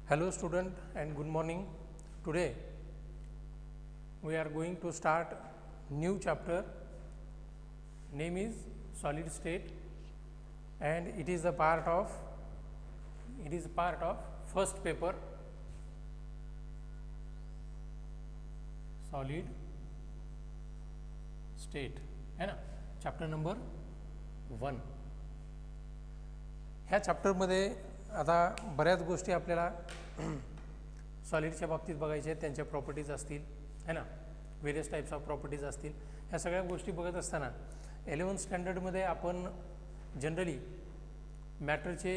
Hello student and good morning. Today we are going to start new chapter. Name is solid state and it is a part of first paper solid state है ना. Chapter number 1. ह्या चॅप्टरमध्ये आता बऱ्याच गोष्टी आपल्याला सॉलिडच्या बाबतीत बघायच्या आहेत. त्यांच्या प्रॉपर्टीज असतील है ना, वेरियस टाइप्स ऑफ प्रॉपर्टीज असतील. ह्या सगळ्या गोष्टी बघत असताना 11th स्टँडर्डमध्ये आपण जनरली मॅटरचे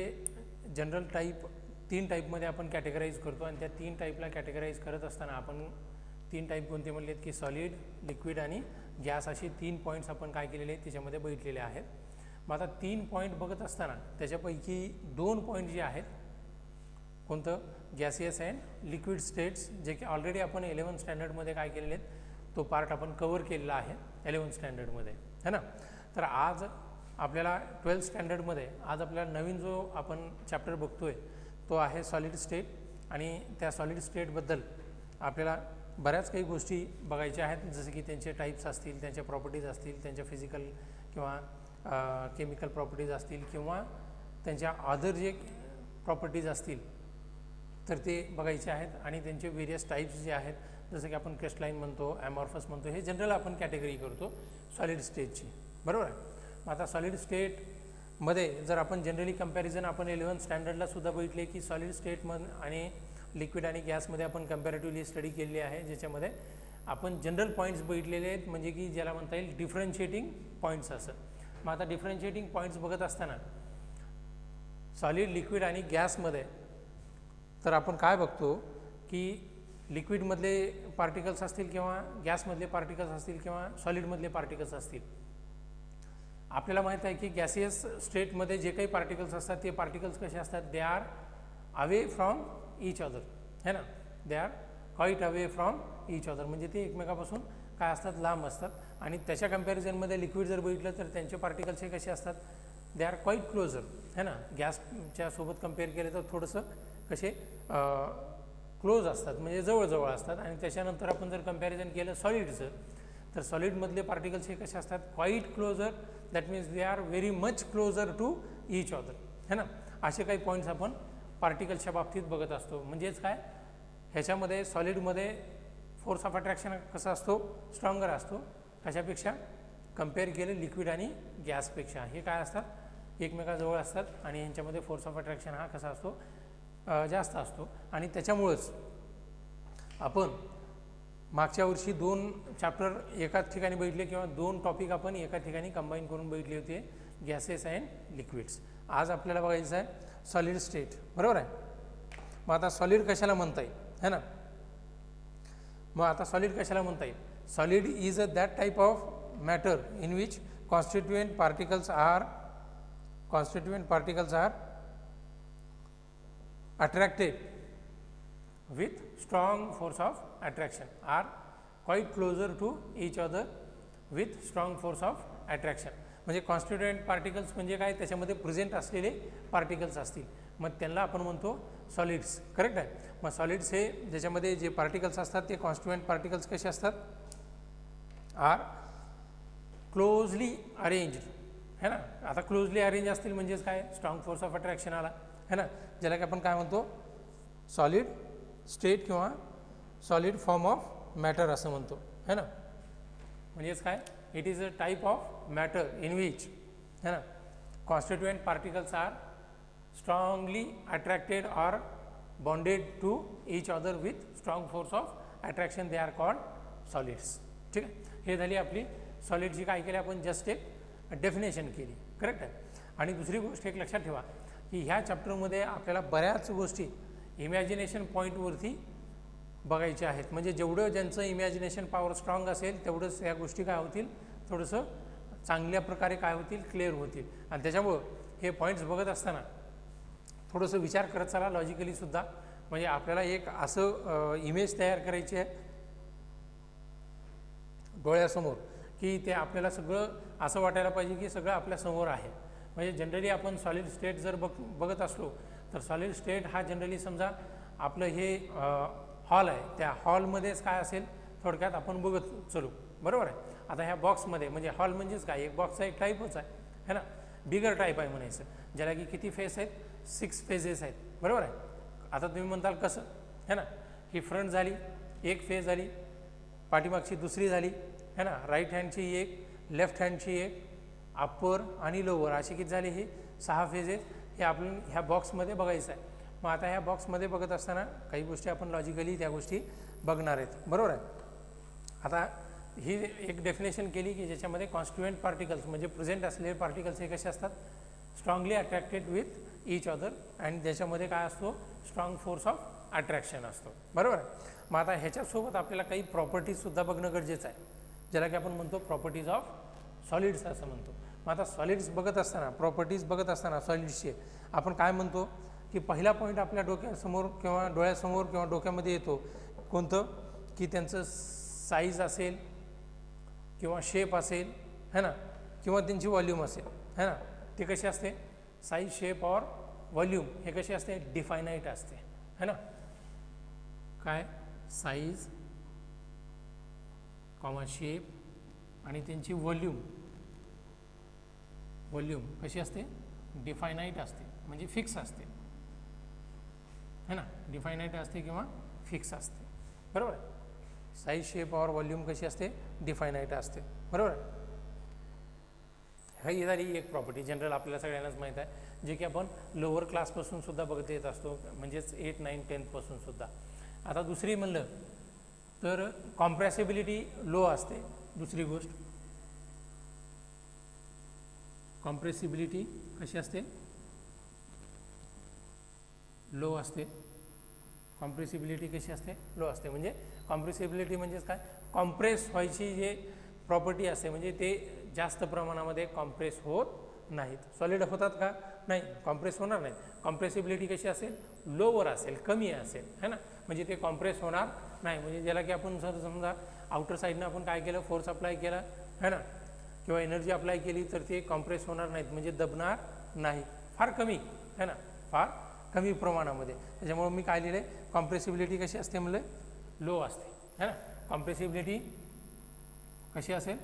जनरल टाईप 3 टाईपमध्ये आपण कॅटेगराईज करतो आणि त्या 3 टाईपला कॅटेगराईज करत असताना आपण 3 टाईप कोणते म्हणलेत की सॉलिड, लिक्विड आणि गॅस असे 3 पॉईंट्स आपण काय केलेले आहेत त्याच्यामध्ये बघितलेले आहेत. मग आता 3 पॉईंट बघत असताना त्याच्यापैकी 2 पॉईंट जे आहेत कोणतं गॅसियस अँड लिक्विड स्टेट्स जे की ऑलरेडी आपण 11th स्टँडर्डमध्ये काय केलेले आहेत तो पार्ट आपण कवर केलेला आहे 11th स्टँडर्डमध्ये है ना. तर आज आपल्याला 12th स्टँडर्डमध्ये आज आपल्याला नवीन जो आपण चॅप्टर बघतोय तो आहे सॉलिड स्टेट आणि त्या सॉलिड स्टेटबद्दल आपल्याला बऱ्याच काही गोष्टी बघायच्या आहेत. जसे की त्यांचे टाईप्स असतील, त्यांच्या प्रॉपर्टीज असतील, त्यांच्या फिजिकल किंवा केमिकल प्रॉपर्टीज असतील किंवा त्यांच्या अदर जे प्रॉपर्टीज असतील तर ते बघायचे आहेत. आणि त्यांचे वेरियस टाईप्स जे आहेत जसं की आपण क्रिस्टलाइन म्हणतो, ॲमॉर्फस म्हणतो, हे जनरल आपण कॅटेगरी करतो सॉलिड स्टेटची, बरोबर आहे. मग आता सॉलिड स्टेटमध्ये जर आपण जनरली कंपॅरिझन आपण 11th स्टँडर्डला सुद्धा बघितले की सॉलिड स्टेटमध्ये आणि लिक्विड आणि गॅसमध्ये आपण कंपॅरेटिव्हली स्टडी केलेली आहे, ज्याच्यामध्ये आपण जनरल पॉईंट्स बघितलेले आहेत म्हणजे की ज्याला म्हणता येईल डिफरन्शिएटिंग पॉईंट्स असं. मग आता डिफरन्शिएटिंग पॉईंट्स बघत असताना सॉलिड, लिक्विड आणि गॅसमध्ये तर आपण काय बघतो की लिक्विडमधले पार्टिकल्स असतील किंवा गॅसमधले पार्टिकल्स असतील किंवा सॉलिडमधले पार्टिकल्स असतील. आपल्याला माहीत आहे की गॅसियस स्टेटमध्ये जे काही पार्टिकल्स असतात ते पार्टिकल्स कसे असतात, they are away from each other है ना, they are quite away from each other म्हणजे ते एकमेकापासून काय असतात, लांब असतात. आणि त्याच्या कंपॅरिझनमध्ये लिक्विड जर बघितलं तर त्यांचे पार्टिकल्स हे कसे असतात, दे आर क्वाईट क्लोजर है ना. गॅसच्या सोबत कंपेअर केले तर थोडंसं कसे क्लोज असतात म्हणजे जवळजवळ असतात. आणि त्याच्यानंतर आपण जर कंपॅरिझन केलं सॉलिडचं तर सॉलिडमधले पार्टिकल्स हे कसे असतात, quite closer, that means they are very much closer to each other है ना. असे काही पॉईंट्स आपण पार्टिकल्सच्या बाबतीत बघत असतो. म्हणजेच काय, ह्याच्यामध्ये सॉलिडमध्ये फोर्स ऑफ अट्रॅक्शन कसा असतो, स्ट्रॉंगर असतो कशापेक्षा, कंपेअर केले लिक्विड आणि गॅसपेक्षा. हे काय असतात, एकमेकाजवळ असतात आणि ह्यांच्यामध्ये फोर्स ऑफ अट्रॅक्शन हा कसा असतो, जास्त असतो. आणि त्याच्यामुळंच आपण मागच्या वर्षी 2 चॅप्टर एकाच ठिकाणी बघितले किंवा 2 टॉपिक आपण एका ठिकाणी कंबाईन करून बघितले होते, गॅसेस अँड लिक्विड्स. आज आपल्याला बघायचं आहे सॉलिड स्टेट, बरोबर आहे. मग आता सॉलिड कशाला म्हणता येईल है ना. मग आता सॉलिड कशाला म्हणता येईल, solid is a that type of matter in which constituent particles are attracted with strong force of attraction, are quite closer to each other with strong force of attraction. म्हणजे कॉन्स्टिट्युएंट पार्टिकल्स म्हणजे काय, त्याच्यामध्ये present असलेले particles असतील मग त्यांना आपण म्हणतो सॉलिड्स, करेक्ट आहे. मग सॉलिड्स हे ज्याच्यामध्ये जे पार्टिकल्स असतात ते कॉन्स्टिट्युएंट पार्टिकल्स कसे असतात, आर क्लोजली अरेंज्ड है ना. आता क्लोजली अरेंज असतील म्हणजेच काय, स्ट्रॉंग फोर्स ऑफ अट्रॅक्शन आला है ना, ज्याला की आपण काय म्हणतो सॉलिड स्टेट किंवा सॉलिड फॉर्म ऑफ मॅटर असं म्हणतो है ना. म्हणजेच काय, it is a type of matter in which है ना constituent particles are strongly attracted or bonded to each other with strong force of attraction, they are called solids. ठीक आहे, हे झाली आपली सॉलिडची काय केली आपण जस्ट एक डेफिनेशन केली, करेक्ट आहे. आणि दुसरी गोष्ट एक लक्षात ठेवा की ह्या चॅप्टरमध्ये आपल्याला बऱ्याच गोष्टी इमॅजिनेशन पॉईंटवरती बघायच्या आहेत. म्हणजे जेवढं ज्यांचं इमॅजिनेशन पॉवर स्ट्रॉंग असेल तेवढंच या गोष्टी काय होतील, थोडंसं चांगल्या प्रकारे काय होतील, क्लिअर होतील. आणि त्याच्यामुळं हे पॉईंट्स बघत असताना थोडंसं विचार करत चला लॉजिकलीसुद्धा. म्हणजे आपल्याला एक असं इमेज तयार करायची आहे डोळ्यासमोर की ते आपल्याला सगळं असं वाटायला पाहिजे की सगळं आपल्यासमोर आहे. म्हणजे जनरली आपण सॉलिड स्टेट जर बघत असलो तर सॉलिड स्टेट हा जनरली समजा आपलं हे हॉल आहे, त्या हॉलमध्येच काय असेल थोडक्यात आपण बघत चलू, बरोबर आहे. आता ह्या बॉक्समध्ये म्हणजे हॉल म्हणजेच काय, एक बॉक्सचा एक टाईपच आहे ना, बिगर टाईप आहे म्हणायचं, ज्याला की किती फेस आहेत, 6 फेजेस आहेत, बरोबर आहे. आता तुम्ही म्हणताल कसं, है ना, ही फ्रंट झाली, एक फेज झाली, पाठीमागची दुसरी झाली, है ना, राईट हँडची एक, लेफ्ट हँडची एक, अप्पर आणि लोअर, अशी किती झाली, ही 6 फेजेस. हे आपण ह्या बॉक्समध्ये बघायचं आहे. मग आता ह्या बॉक्समध्ये बघत असताना काही गोष्टी आपण लॉजिकली त्या गोष्टी बघणार आहेत, बरोबर आहे. आता ही एक डेफिनेशन केली की ज्याच्यामध्ये कॉन्स्टिट्युएंट पार्टिकल्स म्हणजे प्रेझेंट असलेले पार्टिकल्स हे कसे असतात, strongly attracted with each other, आणि ज्याच्यामध्ये काय असतो, स्ट्रॉंग फोर्स ऑफ अट्रॅक्शन असतो, बरोबर आहे. मग आता ह्याच्यासोबत आपल्याला काही प्रॉपर्टीजसुद्धा बघणं गरजेचं आहे, ज्याला की आपण म्हणतो प्रॉपर्टीज ऑफ सॉलिड्स असं म्हणतो. मग आता सॉलिड्स बघत असताना, प्रॉपर्टीज बघत असताना सॉलिड्सचे आपण काय म्हणतो की पहिला पॉईंट आपल्या डोक्यासमोर किंवा डोळ्यासमोर किंवा डोक्यामध्ये येतो कोणतं, की त्यांचं साईज असेल किंवा शेप असेल, है ना, किंवा त्यांची व्हॉल्यूम असेल, है ना. ते कशी असते, साईज, शेप और व्हॉल्यूम हे कशी असते, डिफायनाईट असते, है ना. काय, साईज कॉमा शेप आणि त्यांची व्हॉल्यूम कशी असते, डिफायनाईट असते, म्हणजे फिक्स असते, है ना, डिफायनाईट असते किंवा फिक्स असते, बरोबर आहे. साईज, शेप और व्हॉल्यूम कशी असते, डिफायनाईट असते, बरोबर आहे. ही झाली एक प्रॉपर्टी, जनरल आपल्याला सगळ्यांनाच माहीत आहे, जे की आपण लोअर क्लासपासून सुद्धा बघत येत असतो, म्हणजेच 8, 9, 10पासून सुद्धा. आता दुसरी म्हणलं तर कॉम्प्रेसिबिलिटी लो असते. दुसरी गोष्ट, कॉम्प्रेसिबिलिटी कशी असते, लो असते. कॉम्प्रेसिबिलिटी कशी असते, लो असते. म्हणजे कॉम्प्रेसिबिलिटी म्हणजेच काय, कॉम्प्रेस व्हायची जे प्रॉपर्टी असते, म्हणजे ते जास्त प्रमाणामध्ये कॉम्प्रेस होत नाहीत. सॉलिड होतात का, नाही, कॉम्प्रेस होणार नाहीत. कॉम्प्रेसिबिलिटी कशी असेल, लोवर असेल, कमी असेल, है ना, म्हणजे ते कॉम्प्रेस होणार नाही. म्हणजे ज्याला की आपण जर समजा आउटर साईडनं आपण काय केलं, फोर्स अप्लाय केला, है ना, किंवा एनर्जी अप्लाय केली, तर ते कॉम्प्रेस होणार नाहीत, म्हणजे दबणार नाही, फार कमी, है ना, फार कमी प्रमाणामध्ये. त्याच्यामुळे मी काय लिहिले, कॉम्प्रेसिबिलिटी कशी असते म्हणलं, लो असते, है ना. कॉम्प्रेसिबिलिटी कशी असेल,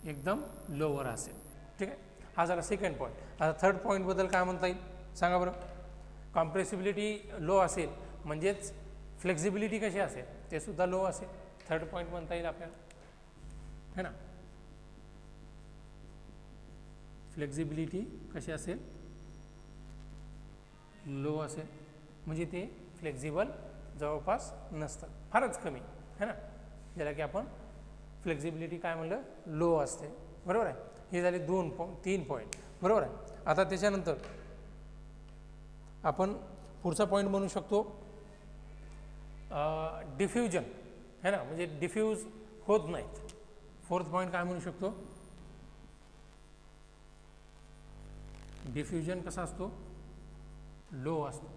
एकदम लोवर असेल, ठीक आहे. हा झाला सेकंड पॉईंट. आता थर्ड पॉईंटबद्दल काय म्हणता येईल सांगा बरं. कॉम्प्रेसिबिलिटी लो असेल म्हणजेच फ्लेक्झिबिलिटी कशी असेल, ते सुद्धा लो असेल. थर्ड पॉईंट म्हणता येईल आपल्याला, है ना. फ्लेक्झिबिलिटी कशी असेल, लो असेल, म्हणजे ते फ्लेक्झिबल जवळपास नसतं, फारच कमी, है ना, ज्याला की आपण फ्लेक्झिबिलिटी काय म्हणलं, लो असते, बरोबर आहे. हे झाले 3 पॉईंट, बरोबर आहे. आता त्याच्यानंतर आपण पुढचा पॉईंट म्हणू शकतो डिफ्युजन, है ना, म्हणजे डिफ्यूज होत नाहीत. फोर्थ पॉईंट काय म्हणू शकतो, डिफ्युजन कसा असतो, लो असतो,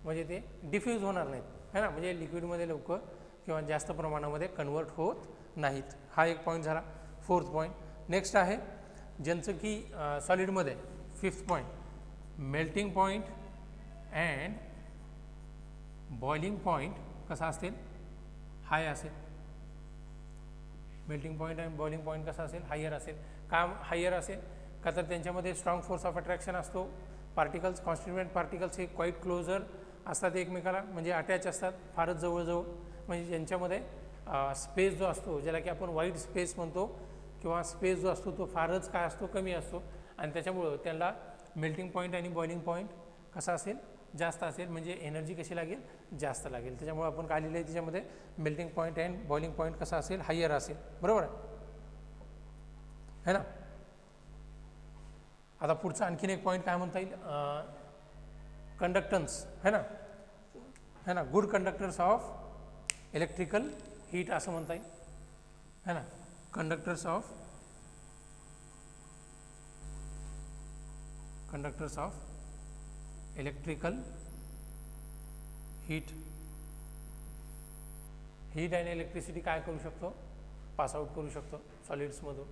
म्हणजे ते डिफ्यूज होणार नाहीत, है ना, म्हणजे लिक्विडमध्ये लवकर किंवा जास्त प्रमाणामध्ये कन्वर्ट होत नाहीत. हा एक पॉईंट झाला, फोर्थ पॉईंट. नेक्स्ट आहे ज्यांचं की सॉलिडमध्ये fifth point, melting point and boiling point कसा असेल, हाय असेल. मेल्टिंग पॉईंट आणि बॉइलिंग पॉईंट कसा असेल, हायर असेल. का हायर असेल, का तर त्यांच्यामध्ये स्ट्रॉंग फोर्स ऑफ अट्रॅक्शन असतो. पार्टिकल्स, कॉन्स्टिट्युएंट पार्टिकल्स हे क्वाईट क्लोजर असतात एकमेकाला, म्हणजे अटॅच असतात फारच जवळजवळ. म्हणजे ज्यांच्यामध्ये स्पेस जो असतो, ज्याला की आपण व्हाईट स्पेस म्हणतो, किंवा स्पेस जो असतो तो फारच काय असतो, कमी असतो, आणि त्याच्यामुळं त्यांना मेल्टिंग पॉईंट आणि बॉइलिंग पॉईंट कसा असेल, जास्त असेल, म्हणजे एनर्जी कशी लागेल, जास्त लागेल. त्याच्यामुळे आपण काय लिहिलं आहे त्याच्यामध्ये, melting point and boiling point कसा असेल, हायर असेल, बरोबर आहे ना. आता पुढचा आणखीन एक पॉईंट काय म्हणता येईल, कंडक्टन्स, है ना, good conductors of electrical heat असं म्हणता येईल, है ना. कंडक्टर्स ऑफ इलेक्ट्रिकल हीट आणि इलेक्ट्रिसिटी काय करू शकतो, पास आउट करू शकतो सॉलिड्समधून,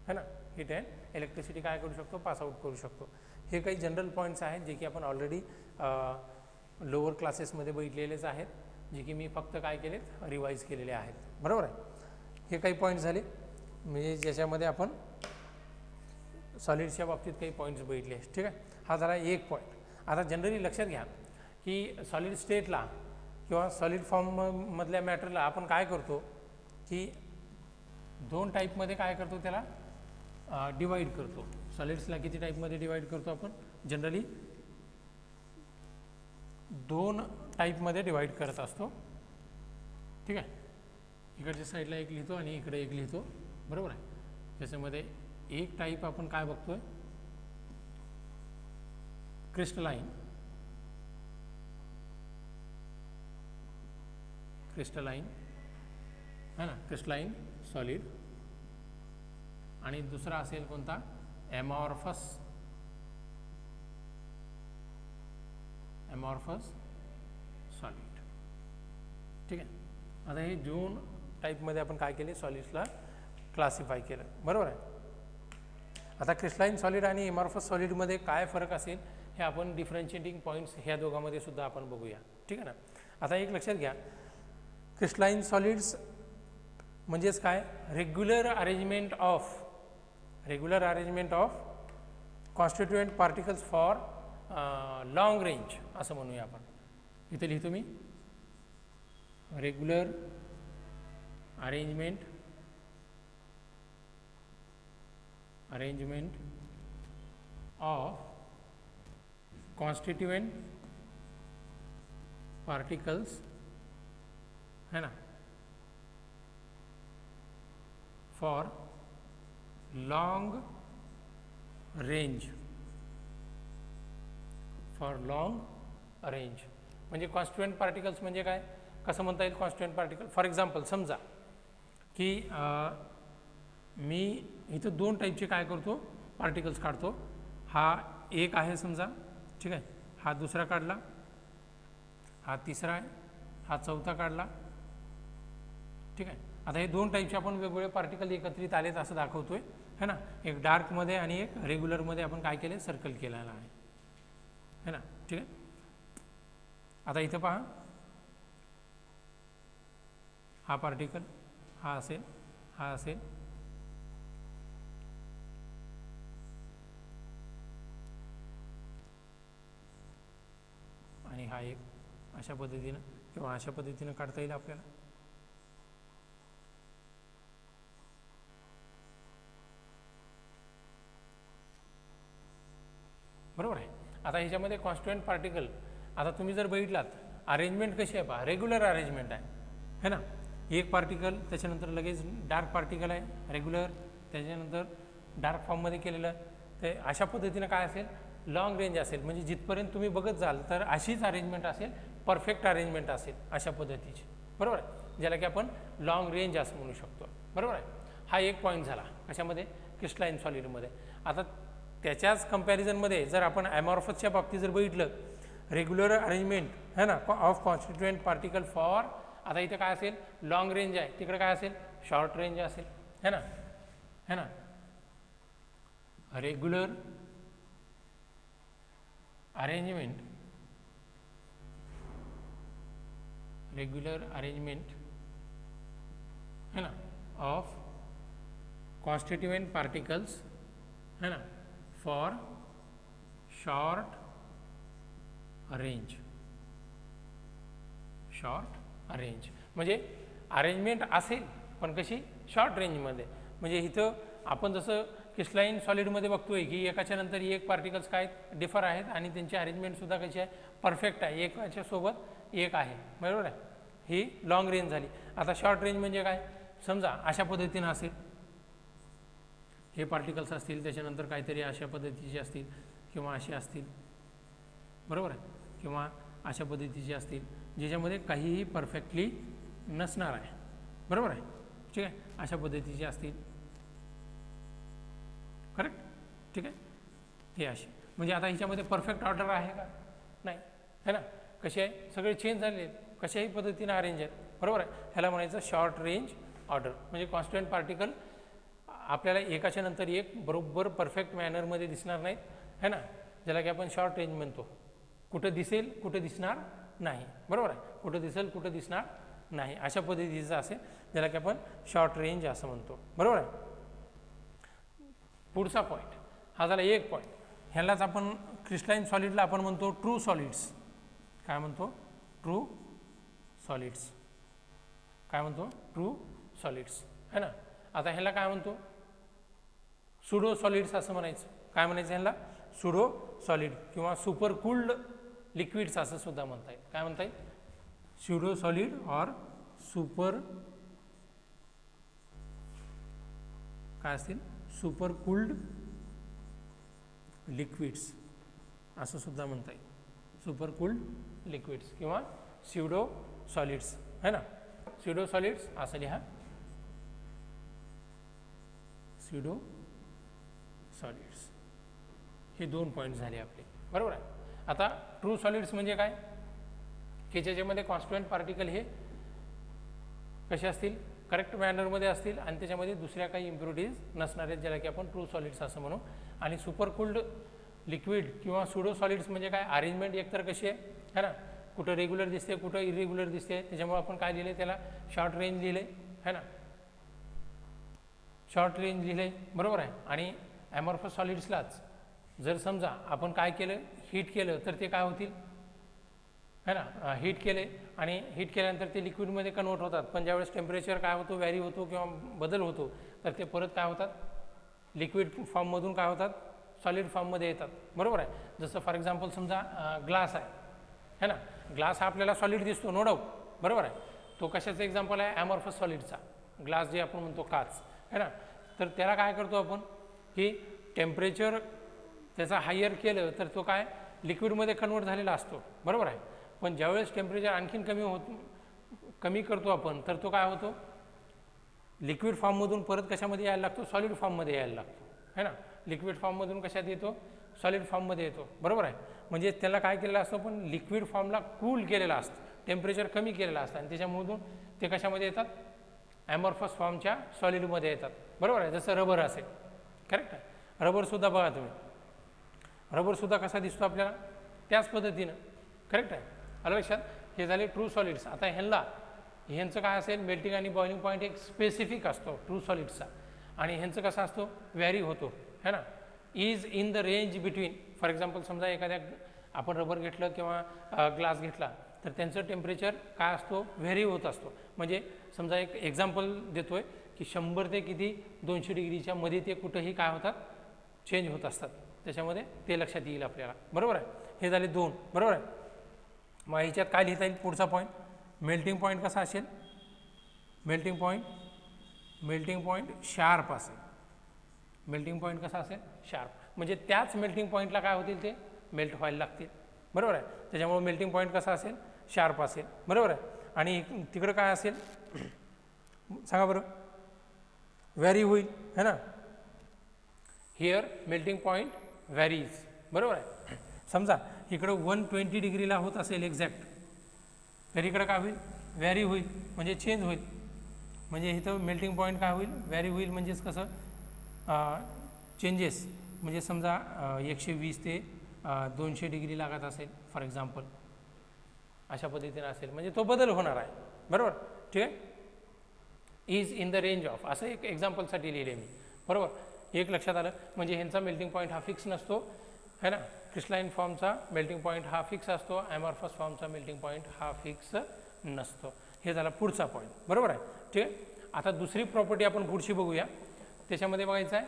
है ना. हीट अँड इलेक्ट्रिसिटी काय करू शकतो, पास आउट करू शकतो. हे काही जनरल पॉईंट्स आहेत जे की आपण ऑलरेडी लोअर क्लासेसमध्ये बघितलेलेच आहेत, जे की मी फक्त काय केलेत रिवाईज केलेले आहेत. बरोबर आहे. हे काही पॉईंट्स झाले म्हणजे ज्याच्यामध्ये आपण सॉलिड्सच्या बाबतीत काही पॉईंट्स बघितले. ठीक आहे, हा झाला एक पॉईंट. आता जनरली लक्षात घ्या की सॉलिड स्टेटला किंवा सॉलिड फॉर्ममधल्या मॅटरला आपण काय करतो की दोन टाईपमध्ये काय करतो, त्याला डिवाईड करतो. सॉलिड्सला किती टाईपमध्ये डिवाईड करतो आपण? जनरली दोन टाईपमध्ये डिवाईड करत असतो. ठीक आहे, इकडच्या साईडला एक लिहितो आणि इकडे एक लिहितो. बरोबर आहे. त्याच्यामध्ये एक टाईप आपण काय बघतोय, क्रिस्टलाइन है ना, क्रिस्टलाइन सॉलिड. आणि दुसरा असेल कोणता, ॲमॉर्फस सॉलिड. ठीक आहे. आता हे दोन टाईपमध्ये आपण काय केले, सॉलिड्सला क्लासिफाय केलं. बरोबर आहे. आता क्रिस्टलाइन सॉलिड आणि ॲमॉर्फस सॉलिडमध्ये काय फरक असेल हे आपण डिफरन्शिएटिंग पॉईंट्स ह्या दोघांमध्ये सुद्धा आपण बघूया. ठीक आहे ना. आता एक लक्षात घ्या, क्रिस्टलाइन सॉलिड्स म्हणजेच काय, regular arrangement of constituent particles for long range असं म्हणूया आपण. इथे लिहितो मी, regular arrangement of constituent particles है ना फॉर लॉन्ग रेंज. म्हणजे कॉन्स्टिट्युएंट पार्टिकल्स म्हणजे काय, कसं म्हणता येईल कॉन्स्टिट्युएंट पार्टिकल. फॉर एक्झाम्पल समजा की मी इथं दोन टाईपचे काय करतो, पार्टिकल्स काढतो. हा एक आहे समजा. ठीक आहे, हा दुसरा काढला, हा तिसरा आहे, हा चौथा काढला. ठीक आहे. आता हे दोन टाईपचे आपण वेगवेगळे पार्टिकल एकत्रित आलेत असं दाखवतोय है ना. एक डार्कमध्ये आणि एक रेग्युलरमध्ये आपण काय केले, सर्कल केलेला आहे है ना. ठीक आहे. आता इथं पहा, हा पार्टिकल हा असेल, हा असेल, आणि हा एक. अशा पद्धतीनं किंवा अशा पद्धतीनं काढता येईल आपल्याला. बरोबर आहे. आता ह्याच्यामध्ये कॉन्स्टिट्युएंट पार्टिकल आता तुम्ही जर बघितलात, अरेंजमेंट कशी आहे पहा, रेग्युलर अरेंजमेंट आहे है ना. एक पार्टिकल, त्याच्यानंतर लगेच डार्क पार्टिकल आहे रेग्युलर, त्याच्यानंतर डार्क फॉर्ममध्ये केलेलं. ते अशा पद्धतीनं काय असेल, लॉंग रेंज असेल. म्हणजे जिथपर्यंत तुम्ही बघत जाल तर अशीच अरेंजमेंट असेल, परफेक्ट अरेंजमेंट असेल अशा पद्धतीची. बरोबर आहे, ज्याला की आपण लॉंग रेंज असं म्हणू शकतो. बरोबर आहे. हा एक पॉईंट झाला कशामध्ये, क्रिस्टलाइन सॉलिडमध्ये. आता त्याच्याच कंपॅरिझनमध्ये जर आपण ॲमॉर्फसच्या बाबतीत जर बघितलं, रेग्युलर अरेंजमेंट है ना ऑफ कॉन्स्टिट्युएंट पार्टिकल फॉर, आता इथे काय असेल, लॉंग रेंज आहे, तिकडे काय असेल, शॉर्ट रेंज असेल है ना. रेग्युलर अरेंजमेंट है ना ऑफ कॉन्स्टिट्युएंट पार्टिकल्स है ना फॉर शॉर्ट रेंज. म्हणजे अरेंजमेंट असेल पण कशी, शॉर्ट रेंजमध्ये. म्हणजे इथं आपण जसं क्रिस्टलाइन सॉलिडमध्ये बघतोय की एकाच्या नंतर एक पार्टिकल्स काय डिफर आहेत आणि त्यांची अरेंजमेंटसुद्धा कशी आहे, परफेक्ट आहे, एकाच्या सोबत एक आहे. बरोबर आहे. ही लॉंग रेंज झाली. आता शॉर्ट रेंज म्हणजे काय, समजा अशा पद्धतीनं असेल, हे पार्टिकल्स असतील, त्याच्यानंतर काहीतरी अशा पद्धतीचे असतील किंवा असे असतील. बरोबर आहे. किंवा अशा पद्धतीचे असतील ज्याच्यामध्ये काहीही परफेक्टली नसणार आहे. बरोबर आहे. ठीक आहे, अशा पद्धतीचे असतील. करेक्ट. ठीक आहे. हे असे म्हणजे आता ह्याच्यामध्ये परफेक्ट ऑर्डर आहे का, नाही है ना. कसे आहे, सगळे चेंज झालेले आहेत, कशाही पद्धतीनं अरेंज आहेत. बरोबर आहे. ह्याला म्हणायचं शॉर्ट रेंज ऑर्डर. म्हणजे कॉन्स्टिट्युएंट पार्टिकल आपल्याला एकाच्या नंतर एक बरोबर परफेक्ट मॅनरमध्ये दिसणार नाहीत है ना, ज्याला की आपण शॉर्ट रेंज म्हणतो. कुठं दिसेल कुठं दिसणार नाही, बरोबर आहे, कुठं दिसेल कुठं दिसणार नाही, अशा पद्धतीचं असेल, ज्याला की आपण शॉर्ट रेंज असं म्हणतो, बरोबर आहे. पुढचा पॉईंट हा झाला एक पॉईंट. ह्यालाच आपण क्रिस्टलाइन सॉलिडला आपण म्हणतो ट्रू सॉलिड्स. काय म्हणतो? True solids. काय म्हणतो? ट्रू सॉलिड्स, है ना. आता ह्याला काय म्हणतो? सुडो सॉलिड्स असं म्हणायचं. काय म्हणायचं ह्याला? सुडो सॉलिड किंवा सुपर कूल्ड लिक्विड्स असं सुद्धा म्हणता येईल. काय म्हणता येईल? सुडो सॉलिड और सुपर काय असतील? सुपर कूल्ड लिक्विड्स असं सुद्धा म्हणता येईल. सुपर कूल्ड लिक्विड्स किंवा स्युडो सॉलिड्स, है ना. स्युडो सॉलिड्स असं लिहा, स्युडो सॉलिड्स. हे दोन पॉईंट झाले आपले, बरोबर आहे. आता ट्रू सॉलिड्स म्हणजे काय? की ज्याच्यामध्ये कॉन्स्टिट्युएंट पार्टिकल हे कसे असतील? करेक्ट मॅनरमध्ये असतील आणि त्याच्यामध्ये दुसऱ्या काही इम्प्युरिटीज नसणार आहेत, ज्याला की आपण ट्रू सॉलिड्स असं म्हणू. आणि सुपर कूल्ड लिक्विड किंवा सुडो सॉलिड्स म्हणजे काय? अरेंजमेंट एकतर कशी आहे, है ना, कुठं रेग्युलर दिसते कुठं इरेग्युलर दिसते, त्याच्यामुळे आपण काय लिहिले? त्याला शॉर्ट रेंज लिहिले, है ना, शॉर्ट रेंज लिहिले, बरोबर आहे. आणि ॲमॉर्फस सॉलिड्सलाच जर समजा आपण काय केलं? हीट केलं तर ते काय होतील, है ना, हीट केले आणि हीट केल्यानंतर ते लिक्विडमध्ये कन्वर्ट होतात. पण ज्यावेळेस टेम्परेचर काय होतो? व्हॅरी होतो किंवा बदल होतो, तर ते परत काय होतात? लिक्विड फॉर्ममधून काय होतात? सॉलिड फॉर्ममध्ये येतात, बरोबर आहे. जसं फॉर एक्झाम्पल समजा ग्लास आहे, है ना, ग्लास हा आपल्याला सॉलिड दिसतो, नो डाऊट, बरोबर आहे. तो कशाचं एक्झाम्पल आहे? ॲमॉर्फस सॉलिडचा ग्लास जे आपण म्हणतो काच, है ना. तर त्याला काय करतो आपण की टेम्परेचर त्याचा हायर केलं तर तो काय लिक्विडमध्ये कन्वर्ट झालेला असतो, बरोबर आहे. पण ज्यावेळेस टेम्परेचर आणखीन कमी करतो आपण, तर तो काय होतो? लिक्विड फॉर्ममधून परत कशामध्ये यायला लागतो? सॉलिड फॉर्ममध्ये यायला लागतो, है ना. लिक्विड फॉर्ममधून कशात येतो? सॉलिड फॉर्ममध्ये येतो, बरोबर आहे. म्हणजे त्याला काय केलेलं असतं? पण लिक्विड फॉर्मला कूल केलेलं असतं, टेम्परेचर कमी केलेलं असतं आणि त्याच्यामधून ते कशामध्ये येतात? ॲमॉर्फस फॉर्मच्या सॉलिडमध्ये येतात, बरोबर आहे. जसं रबर असेल, करेक्ट आहे. रबरसुद्धा बघा तुम्ही, रबरसुद्धा कसा दिसतो आपल्याला? त्याच पद्धतीनं, करेक्ट आहे. आलं लक्षात? हे झाले ट्रू सॉलिड्स. आता ह्यांचं काय असेल? मेल्टिंग आणि बॉइलिंग पॉईंट एक स्पेसिफिक असतो ट्रू सॉलिड्सचा आणि ह्यांचं कसा असतो? व्हॅरी होतो, है ना. Is in the range between. For example समजा एखाद्या आपण रबर घेतलं किंवा ग्लास घेतला तर त्यांचं टेम्परेचर काय असतो? व्हेरी होत असतो. म्हणजे समजा एक एक्झाम्पल देतोय की 100 ते किती 200 डिग्रीच्या मध्ये ते कुठंही काय होतात? चेंज होत असतात. त्याच्यामध्ये ते लक्षात येईल आपल्याला, बरोबर आहे. हे झाले दोन, बरोबर आहे. मग ह्याच्यात काय लिहिता येईल? पुढचा पॉईंट मेल्टिंग पॉईंट कसा असेल? मेल्टिंग पॉईंट शार्प असेल. मेल्टिंग पॉईंट कसा असेल? शार्प. म्हणजे त्याच मेल्टिंग पॉईंटला काय होतील? ते मेल्ट व्हायला लागतील, बरोबर आहे. त्याच्यामुळे मेल्टिंग पॉईंट कसा असेल? शार्प असेल, बरोबर आहे. आणि तिकडं काय असेल सांगा बरं? व्हॅरी होईल, है ना. हिअर मेल्टिंग पॉईंट व्हॅरीज, बरोबर आहे. समजा इकडं 120 डिग्रीला होत असेल एक्झॅक्ट, तर इकडं काय होईल? व्हॅरी होईल, म्हणजे चेंज होईल. म्हणजे इथं मेल्टिंग पॉईंट काय होईल? व्हॅरी होईल. म्हणजेच कसं? चेंजेस. म्हणजे समजा 120 ते 200 डिग्री लागत असेल फॉर एक्झाम्पल, अशा पद्धतीने असेल, म्हणजे तो बदल होणार आहे, बरोबर. ठीक आहे. Is in the range of असं एक एक्झाम्पलसाठी लिहिले मी, बरोबर. एक लक्षात आलं. म्हणजे ह्यांचा मेल्टिंग पॉईंट हा फिक्स नसतो, है ना. क्रिस्टलाइन फॉर्मचा मेल्टिंग पॉईंट हा फिक्स असतो, ॲमॉर्फस फॉर्मचा मेल्टिंग पॉईंट हा फिक्स नसतो. हे झाला पुढचा पॉईंट, बरोबर आहे. ठीक आहे. आता दुसरी प्रॉपर्टी आपण पुढची बघूया. त्याच्यामध्ये बघायचं आहे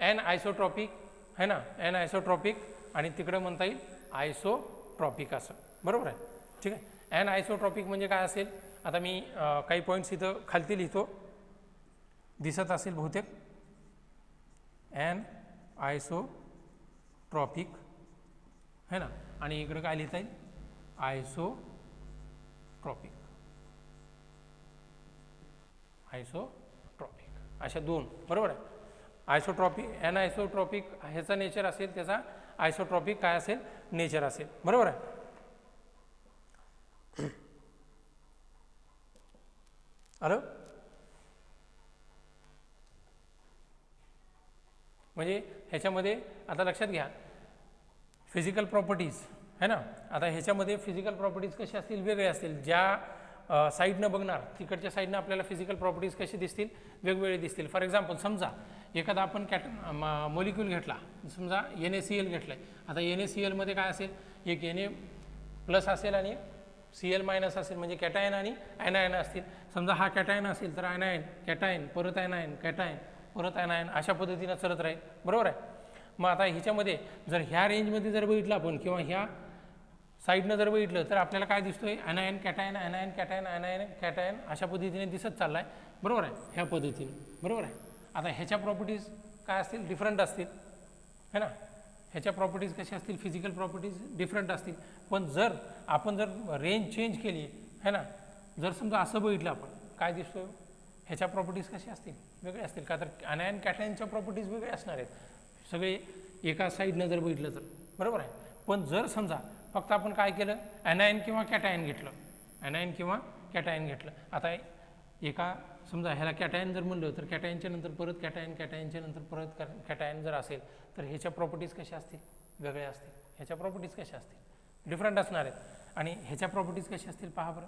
एन आयसोट्रॉपिक, है ना, एन आयसोट्रॉपिक आणि तिकडं म्हणता येईल आयसोट्रॉपिक असं, बरोबर आहे. ठीक आहे. एन आयसोट्रॉपिक म्हणजे काय असेल? आता मी काही पॉईंट्स इथं खालती लिहितो, दिसत असेल बहुतेक. एन आयसोट्रॉपिक, है ना, आणि इकडं काय लिहिता येईल? आयसोट्रॉपिक. अशा दोन, बरोबर आहे. आयसोट्रॉपिक, एन आयसोट्रॉपिक ह्याचा नेचर असेल, त्याचा आयसोट्रॉपिक काय असेल? नेचर असेल, बरोबर आहे. आलं? म्हणजे ह्याच्यामध्ये आता लक्षात घ्या फिजिकल प्रॉपर्टीज, है ना. आता ह्याच्यामध्ये फिजिकल प्रॉपर्टीज कशी असतील, वेगळे असतील. ज्या साईडनं बघणार तिकडच्या साईडनं आपल्याला फिजिकल प्रॉपर्टीज कशी दिसतील, वेगवेगळे दिसतील. फॉर एक्झाम्पल समजा एखादा आपण मॉलिक्यूल घेतला, समजा NaCl घेतला आहे. आता NaClमध्ये काय असेल, एक Na+ असेल आणि Cl- असेल, म्हणजे कॅटायन आणि ॲनायन असतील. समजा हा कॅटायन असेल तर ॲनायन, कॅटायन, परत ॲनायन, कॅटायन, परत ॲनायन, अशा पद्धतीनं चलत राहील. बरोबर आहे. मग आता ह्याच्यामध्ये जर ह्या रेंजमध्ये जर बघितलं आपण किंवा ह्या साईडनं जर बघितलं तर आपल्याला काय दिसतोय, ॲनायन कॅटायन, ॲनायन कॅटायन, ॲनायन कॅटायन अशा पद्धतीने दिसत चालला आहे. बरोबर आहे, ह्या पद्धतीने. बरोबर आहे. आता ह्याच्या प्रॉपर्टीज काय असतील, डिफरंट असतील, है ना. ह्याच्या प्रॉपर्टीज कशा असतील, फिजिकल प्रॉपर्टीज डिफरंट असतील. पण जर आपण जर रेंज चेंज केली, है ना, जर समजा असं बघितलं आपण, काय दिसतोय, ह्याच्या प्रॉपर्टीज कशा असतील, वेगळे असतील. का तर ॲनायन कॅटायनच्या प्रॉपर्टीज वेगळे असणार आहेत सगळे एका साईडनं जर बघितलं तर. बरोबर आहे. पण जर समजा फक्त आपण काय केलं, ॲनायन किंवा कॅटायन घेतलं, ॲनायन किंवा कॅटायन घेतलं. आता एका समजा ह्याला कॅटायन जर म्हणलं तर कॅटायनच्या नंतर परत कॅटायन, कॅटायनच्या नंतर परत कॅटायन जर असेल तर ह्याच्या प्रॉपर्टीज कशा असतील, वेगळ्या असतील. ह्याच्या प्रॉपर्टीज कशा असतील, डिफरंट असणार आहेत. आणि ह्याच्या प्रॉपर्टीज कशा असतील पहा बरं,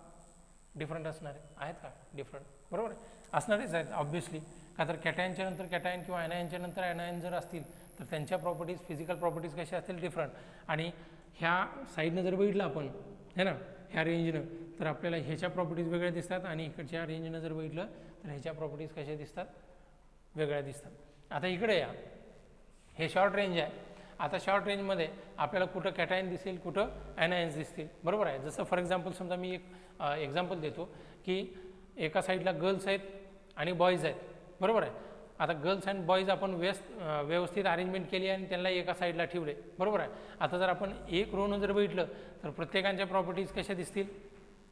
डिफरंट असणार आहेत का, डिफरंट. बरोबर आहे, असणारेच आहेत ऑब्व्हियसली. का तर कॅटायनच्या नंतर कॅटायन किंवा ॲनायनच्या नंतर ॲनायन जर असतील तर त्यांच्या प्रॉपर्टीज, फिजिकल प्रॉपर्टीज कशा असतील, डिफरंट. आणि ह्या साईडनं जर बघितलं आपण, है ना, ह्या रेंजनं, तर आपल्याला ह्याच्या प्रॉपर्टीज वेगळ्या दिसतात. आणि इकडच्या रेंजनं जर बघितलं तर ह्याच्या प्रॉपर्टीज कशा दिसतात, वेगळ्या दिसतात. आता इकडे या, हे शॉर्ट रेंज आहे. आता शॉर्ट रेंजमध्ये आपल्याला कुठं कॅटायन दिसेल, कुठं ॲनायन्स दिसतील. बरोबर आहे. जसं फॉर एक्झाम्पल समजा मी एक एक्झाम्पल देतो की एका साईडला गर्ल्स आहेत आणि बॉईज आहेत. बरोबर आहे. आता गर्ल्स अँड बॉईज आपण व्यवस्थित अरेंजमेंट केली आणि त्यांना एका साईडला ठेवले. बरोबर आहे. आता जर आपण एक रोनं जर बघितलं तर प्रत्येकांच्या प्रॉपर्टीज कशा दिसतील,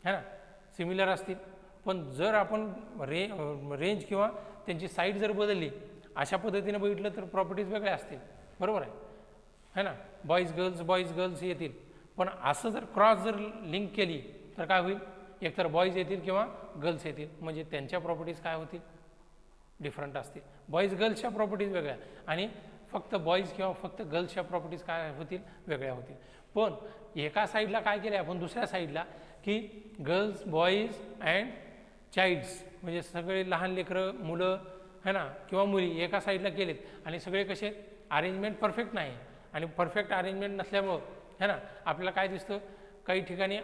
है ना, सिमिलर असतील. पण जर आपण रेंज किंवा त्यांची साईड जर बदलली, अशा पद्धतीने बघितलं तर प्रॉपर्टीज वेगळ्या असतील. बरोबर आहे, है ना. बॉईज गर्ल्स येतील. पण असं जर क्रॉस जर लिंक केली तर काय होईल, एकतर बॉईज येतील किंवा गर्ल्स येतील. म्हणजे त्यांच्या प्रॉपर्टीज काय होतील, डिफरंट असतील. बॉईज गर्ल्सच्या प्रॉपर्टीज वेगळ्या आणि फक्त बॉईज किंवा फक्त गर्ल्सच्या प्रॉपर्टीज काय होतील, वेगळ्या होतील. पण एका साईडला काय केलं आपण, दुसऱ्या साईडला की गर्ल्स, बॉईज अँड चाइल्ड्स, म्हणजे सगळे लहान लेकरं, मुलं, है ना, किंवा मुली एका साईडला केलेत. आणि सगळे कसे, अरेंजमेंट परफेक्ट नाही. आणि परफेक्ट अरेंजमेंट नसल्यामुळं, है ना, आपल्याला काय दिसतं, काही ठिकाणी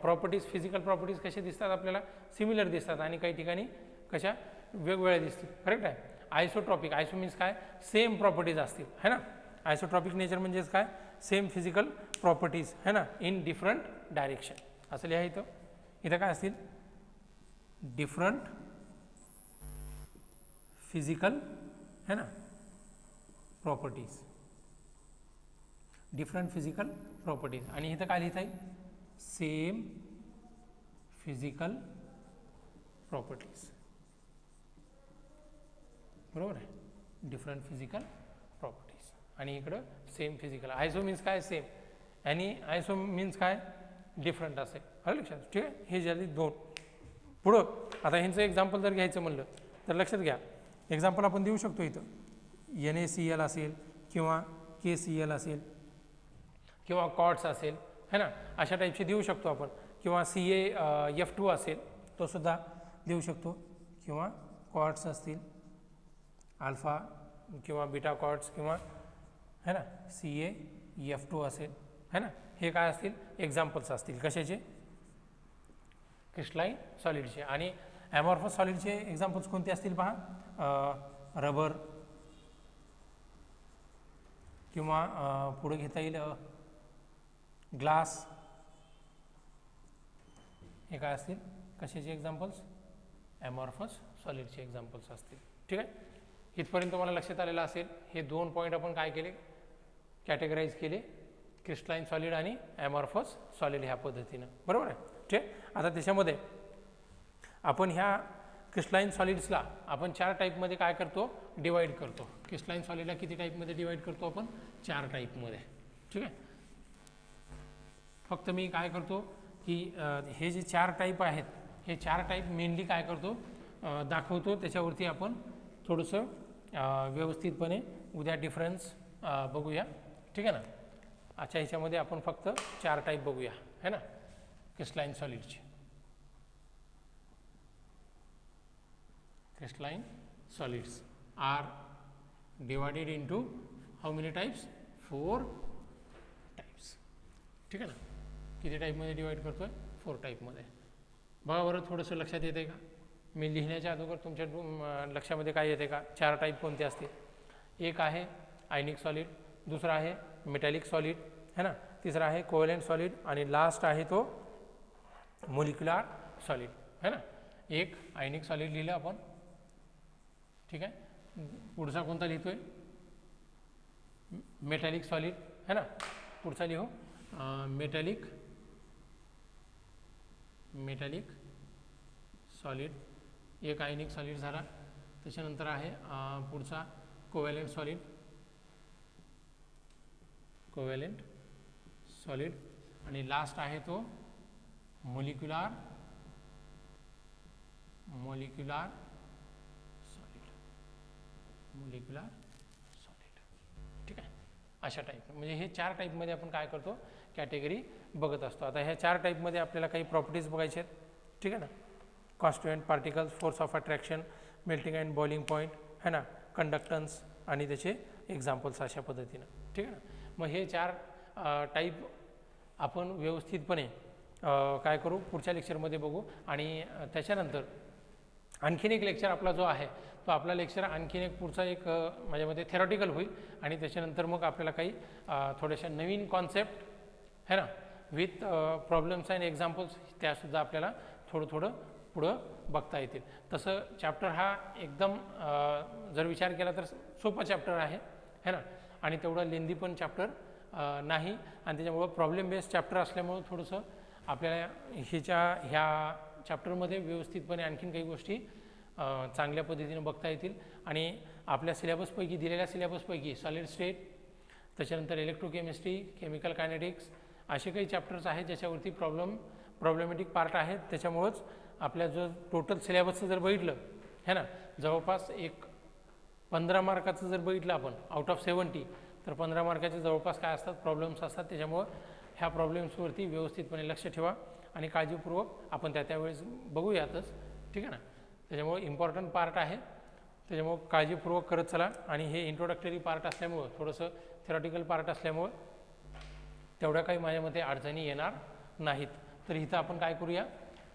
प्रॉपर्टीज, फिजिकल प्रॉपर्टीज कसे दिसतात आपल्याला, सिमिलर दिसतात. आणि काही ठिकाणी कशा, वेगवेगळ्या दिसतील. करेक्ट आहे. आयसोट्रॉपिक, आयसो मीन्स काय, सेम प्रॉपर्टीज असतील, है ना. आयसोट्रॉपिक नेचर म्हणजेच काय, सेम फिजिकल प्रॉपर्टीज, है ना, इन डिफरंट डायरेक्शन. असं लिहा इथं. इथं काय असतील, डिफरंट फिजिकल, है ना, प्रॉपर्टीज, डिफरंट फिजिकल प्रॉपर्टीज. आणि इथं काय लिहिता येईल, सेम फिजिकल प्रॉपर्टीज. बरोबर आहे, डिफरंट फिजिकल प्रॉपर्टीज. आणि इकडं सेम फिजिकल. आयसो मीन्स काय, सेम. आणि आयसो मीन्स काय, डिफरंट असेल. आलं लक्षात. ठीक आहे. हे झाली दोन. पुढं आता ह्यांचं एक्झाम्पल जर घ्यायचं म्हणलं तर लक्षात घ्या, एक्झाम्पल आपण देऊ शकतो इथं. NaCl असेल किंवा KCl असेल किंवा कॉट्स असेल, है ना, अशा टाईपचे देऊ शकतो आपण. किंवा CaF2 असेल, तो सुद्धा देऊ शकतो. किंवा कॉट्स असतील, अल्फा किंवा बीटा कॉट्स, किंवा है ना CaF2 असेल, है ना. हे काय असतील, एक्झाम्पल्स असतील. कशाचे, क्रिस्टलाइन सॉलिडचे. आणि ॲमॉर्फस सॉलिडचे एक्झाम्पल्स कोणते असतील पहा, रबर, किंवा पुढे घेता येईल ग्लास. हे काय असतील, कशाचे एक्झाम्पल्स, ॲमॉर्फस सॉलिडचे एक्झाम्पल्स असतील. ठीक आहे. इथपर्यंत तुम्हाला लक्षात आलेलं असेल. हे दोन पॉईंट आपण काय केले, कॅटेगराईज केले, क्रिस्टलाइन सॉलिड आणि ॲमॉर्फस सॉलिड ह्या पद्धतीनं. बरोबर आहे. ठीक आहे. आता त्याच्यामध्ये आपण ह्या क्रिस्टलाइन सॉलिड्सला आपण 4 टाईपमध्ये काय करतो, डिवाईड करतो. क्रिस्टलाइन सॉलिडला किती टाईपमध्ये डिवाईड करतो आपण, 4 टाईपमध्ये. ठीक आहे. फक्त मी काय करतो की हे जे 4 टाईप आहेत, हे 4 टाईप मेनली काय करतो, दाखवतो. त्याच्यावरती आपण थोडंसं व्यवस्थितपणे उद्या डिफरन्स बघूया. ठीक आहे ना. आजच्या ह्याच्यामध्ये आपण फक्त 4 टाईप बघूया है ना क्रिस्टलाइन सॉलिडचे. Crystalline solids are divided into how many types 4 types. ठीक आहे ना. किती टाईपमध्ये डिवाइड करतोय 4 टाईपमध्ये. बघा बरं थोडंसं लक्षात येते का. मी लिहिण्याच्या अगोदर तुमच्या लक्षामध्ये काय येते का. 4 टाईप कोणते असतील. एक आहे आयनिक सॉलिड, दुसरा आहे मेटॅलिक सॉलिड है ना, तिसरा आहे कोव्हॅलेंट सॉलिड आणि लास्ट आहे तो मोलिक्युलर सॉलिड है ना. एक आयनिक सॉलिड लिहिलं आपण. ठीक आहे. पुढचा कोणता लिहितोय मेटॅलिक सॉलिड है ना. पुढचा लिहू मेटॅलिक सॉलिड. एक आयनिक सॉलिड झाला. त्याच्यानंतर आहे पुढचा कोव्हॅलेंट सॉलिड आणि लास्ट आहे तो मोलिक्युलर सॉलिड. ठीक आहे. अशा टाईप म्हणजे हे 4 टाईपमध्ये आपण काय करतो कॅटेगरी बघत असतो. आता ह्या 4 टाईपमध्ये आपल्याला काही प्रॉपर्टीज बघायचे आहेत. ठीक आहे ना. Constituent particles, force of attraction, melting and boiling point है ना, कंडक्टन्स आणि त्याचे एक्झाम्पल्स अशा पद्धतीनं. ठीक आहे ना. मग हे 4 टाईप आपण व्यवस्थितपणे काय करू पुढच्या लेक्चरमध्ये बघू. आणि त्याच्यानंतर आणखीन एक लेक्चर आपला जो आहे तो आपला लेक्चर आणखीन एक पुढचा एक माझ्यामध्ये थेरॉटिकल होईल. आणि त्याच्यानंतर मग आपल्याला काही थोड्याशा नवीन कॉन्सेप्ट है ना विथ प्रॉब्लेम्स अँड एक्झाम्पल्स त्यासुद्धा आपल्याला थोडं पुढं बघता येतील. तसं चॅप्टर हा एकदम जर विचार केला तर सोपा चॅप्टर आहे है ना. आणि तेवढा लेंदी पण चॅप्टर नाही. आणि त्याच्यामुळं प्रॉब्लेम बेस्ड चॅप्टर असल्यामुळं थोडंसं आपल्याला ह्या चॅप्टरमध्ये व्यवस्थितपणे आणखीन काही गोष्टी चांगल्या पद्धतीनं बघता येतील. आणि आपल्या सिलेबसपैकी दिलेल्या सिलेबसपैकी सॉलिड स्टेट, त्याच्यानंतर इलेक्ट्रोकेमिस्ट्री, केमिकल कायनेटिक्स असे काही चॅप्टर्स आहेत ज्याच्यावरती प्रॉब्लेमॅटिक पार्ट आहेत. त्याच्यामुळंच आपल्या जो टोटल सिलेबसचं जर बघितलं है ना जवळपास एक 15 मार्काचं जर बघितलं आपण आउट ऑफ 70 तर 15 मार्काचे जवळपास काय असतात प्रॉब्लेम्स असतात. त्याच्यामुळं ह्या प्रॉब्लेम्सवरती व्यवस्थितपणे लक्ष ठेवा आणि काळजीपूर्वक आपण त्यावेळेस बघूयातच. ठीक आहे ना. त्याच्यामुळं इम्पॉर्टंट पार्ट आहे. त्याच्यामुळं काळजीपूर्वक करत चला. आणि हे इंट्रोडक्टरी पार्ट असल्यामुळं थोडंसं थेरॉटिकल पार्ट असल्यामुळं तेवढ्या काही माझ्या मते अडचणी येणार नाहीत. तर इथं आपण काय करूया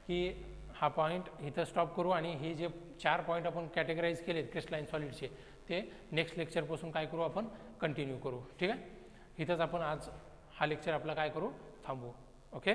की हा पॉईंट इथं स्टॉप करू. आणि हे जे 4 पॉईंट आपण कॅटेगराईज केलेत क्रिस्टलाइन सॉलिडचे ते नेक्स्ट लेक्चरपासून काय करू आपण कंटिन्यू करू. ठीक आहे. इथंच आपण आज हा लेक्चर आपला काय करू थांबवू. ओके.